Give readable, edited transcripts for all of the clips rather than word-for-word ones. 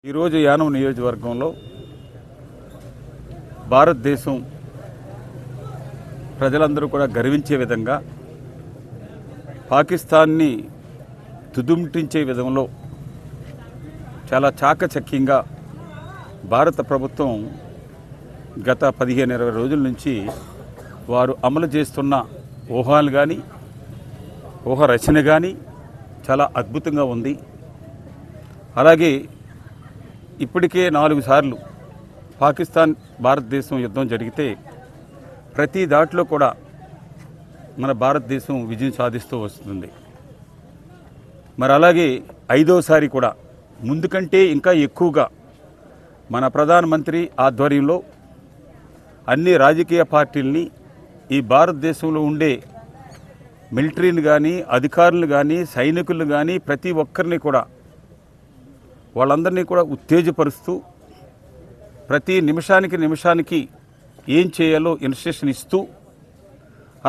ఈరోజు యానం నియోజకవర్గంలో భారతదేశం ప్రజలందరూ కూడా గర్వించే విధంగా పాకిస్తాన్ని తుదుముట్టించే విధంలో చాలా చాకచక్యంగా భారత ప్రభుత్వం గత 15-20 రోజుల నుంచి వారు అమలు చేస్తున్న ఊహలు కానీ ఊహ రచన కానీ చాలా అద్భుతంగా ఉంది. అలాగే ఇప్పటికే 4 సార్లు పాకిస్తాన్ భారతదేశం యుద్ధం జరిగితే ప్రతి దాటిలో కూడా మన భారతదేశం విజయం సాధిస్తూ వస్తుంది. మరి అలాగే 5వసారి కూడా ముందు కంటే ఇంకా ఎక్కువగా మన ప్రధానమంత్రి ఆధ్వర్యంలో అన్ని రాజకీయ పార్టీల్ని ఈ భారతదేశంలో ఉండే మిలిటరీని కానీ అధికారులు కానీ సైనికులు కానీ ప్రతి ఒక్కరిని కూడా వాళ్ళందరినీ కూడా ఉత్తేజపరుస్తూ ప్రతి నిమిషానికి ఏం చేయాలో ఇన్స్ట్రక్షన్ ఇస్తూ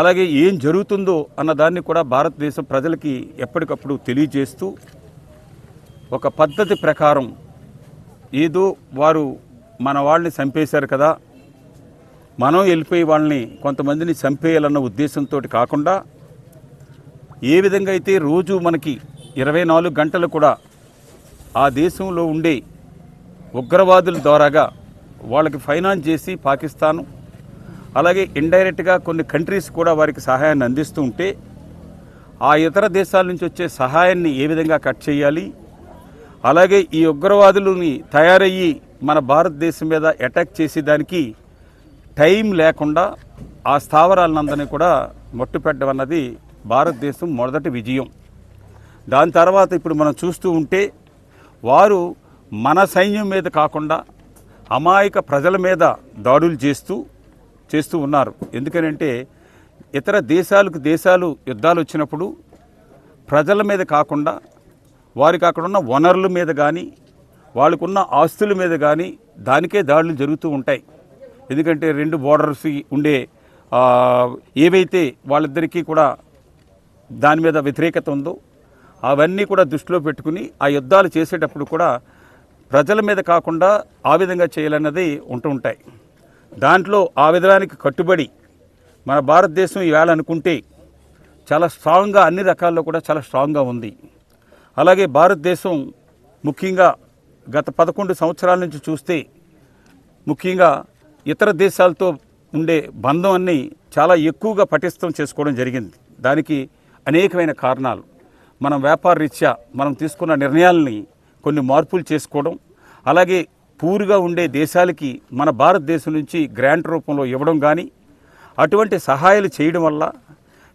అలాగే ఏం జరుగుతుందో అన్న దాన్ని కూడా భారతదేశం ప్రజలకి ఎప్పటికప్పుడు తెలియజేస్తూ ఒక పద్ధతి ప్రకారం ఏదో వారు మన వాళ్ళని చంపేశారు కదా మనం వెళ్ళిపోయి వాళ్ళని కొంతమందిని చంపేయాలన్న ఉద్దేశంతో కాకుండా ఏ విధంగా అయితే రోజు మనకి 24 గంటలు కూడా ఆ దేశంలో ఉండే ఉగ్రవాదుల ద్వారాగా వాళ్ళకి ఫైనాన్స్ చేసి పాకిస్తాను అలాగే ఇండైరెక్ట్గా కొన్ని కంట్రీస్ కూడా వారికి సహాయాన్ని అందిస్తూ ఉంటే ఆ ఇతర దేశాల నుంచి వచ్చే సహాయాన్ని ఏ విధంగా కట్ చేయాలి, అలాగే ఈ ఉగ్రవాదులని తయారయ్యి మన భారతదేశం మీద అటాక్ చేసేదానికి టైం లేకుండా ఆ స్థావరాలందరినీ కూడా మట్టుపెట్టడం అన్నది భారతదేశం మొదటి విజయం. దాని తర్వాత ఇప్పుడు మనం చూస్తూ ఉంటే వారు మన సైన్యం మీద కాకుండా అమాయక ప్రజల మీద దాడులు చేస్తూ ఉన్నారు. ఎందుకనంటే ఇతర దేశాలు యుద్ధాలు వచ్చినప్పుడు ప్రజల మీద కాకుండా వారికి అక్కడ ఉన్న వనరుల మీద కానీ వాళ్ళకున్న ఆస్తుల మీద కానీ దానికే దాడులు జరుగుతూ ఉంటాయి. ఎందుకంటే 2 బోర్డర్స్ ఉండే ఏవైతే వాళ్ళిద్దరికీ కూడా దాని మీద వ్యతిరేకత ఉందో అవన్నీ కూడా దృష్టిలో పెట్టుకుని ఆ యుద్ధాలు చేసేటప్పుడు కూడా ప్రజల మీద కాకుండా ఆ విధంగా చేయాలన్నది ఉంటాయి. దాంట్లో ఆ విధానానికి కట్టుబడి మన భారతదేశం ఈవేళ అనుకుంటే చాలా స్ట్రాంగ్గా అన్ని రకాల్లో కూడా చాలా స్ట్రాంగ్గా ఉంది. అలాగే భారతదేశం ముఖ్యంగా గత 11 సంవత్సరాల నుంచి చూస్తే ముఖ్యంగా ఇతర దేశాలతో ఉండే బంధం అన్ని చాలా ఎక్కువగా పటిష్టం చేసుకోవడం జరిగింది. దానికి అనేకమైన కారణాలు. మనం వ్యాపార రీత్యా మనం తీసుకున్న నిర్ణయాలని కొన్ని మార్పులు చేసుకోవడం, అలాగే పూర్గా ఉండే దేశాలకి మన భారతదేశం నుంచి గ్రాంట్ రూపంలో ఇవ్వడం కానీ అటువంటి సహాయాలు చేయడం వల్ల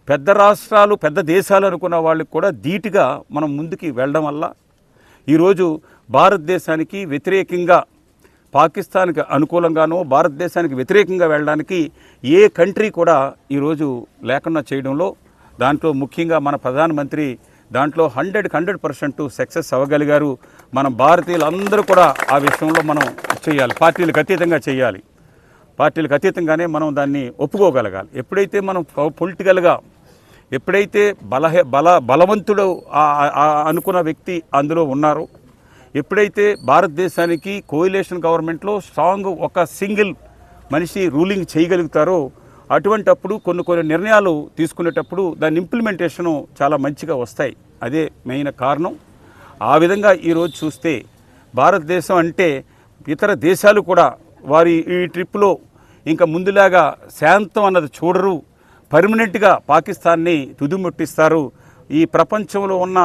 పెద్ద రాష్ట్రాలు పెద్ద దేశాలు అనుకున్న వాళ్ళకి కూడా ధీటుగా మనం ముందుకి వెళ్ళడం వల్ల ఈరోజు భారతదేశానికి వ్యతిరేకంగా పాకిస్తాన్కి అనుకూలంగానో భారతదేశానికి వ్యతిరేకంగా వెళ్ళడానికి ఏ కంట్రీ కూడా ఈరోజు లేకుండా చేయడంలో దాంట్లో ముఖ్యంగా మన ప్రధానమంత్రి దాంట్లో 100% సక్సెస్ అవ్వగలిగారు. మన భారతీయులందరూ కూడా ఆ విషయంలో మనం చేయాలి, పార్టీలకు అతీతంగా చేయాలి. పార్టీలకు అతీతంగానే మనం దాన్ని ఒప్పుకోగలగాలి. ఎప్పుడైతే మనం పొలిటికల్గా ఎప్పుడైతే బలవంతుడు అనుకున్న వ్యక్తి అందులో ఉన్నారో, ఎప్పుడైతే భారతదేశానికి కోయిలేషన్ గవర్నమెంట్లో స్ట్రాంగ్ ఒక సింగిల్ మనిషి రూలింగ్ చేయగలుగుతారో అటువంటప్పుడు కొన్ని నిర్ణయాలు తీసుకునేటప్పుడు దాని ఇంప్లిమెంటేషను చాలా మంచిగా వస్తాయి. అదే మెయిన్ కారణం. ఆ విధంగా ఈరోజు చూస్తే భారతదేశం అంటే ఇతర దేశాలు కూడా వారి ఈ ట్రిప్లో ఇంకా ముందులాగా శాంతం అన్నది చూడరు, పర్మనెంట్గా పాకిస్తాన్ని తుదిముట్టిస్తారు. ఈ ప్రపంచంలో ఉన్న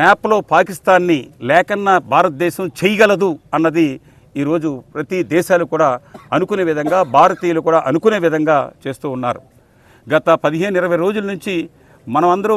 మ్యాప్లో పాకిస్తాన్ని లేకన్నా భారతదేశం చేయగలదు అన్నది ఈరోజు ప్రతి దేశాలు కూడా అనుకునే విధంగా భారతీయులు కూడా అనుకునే విధంగా చేస్తూ ఉన్నారు. గత 15-20 రోజుల నుంచి మనం అందరూ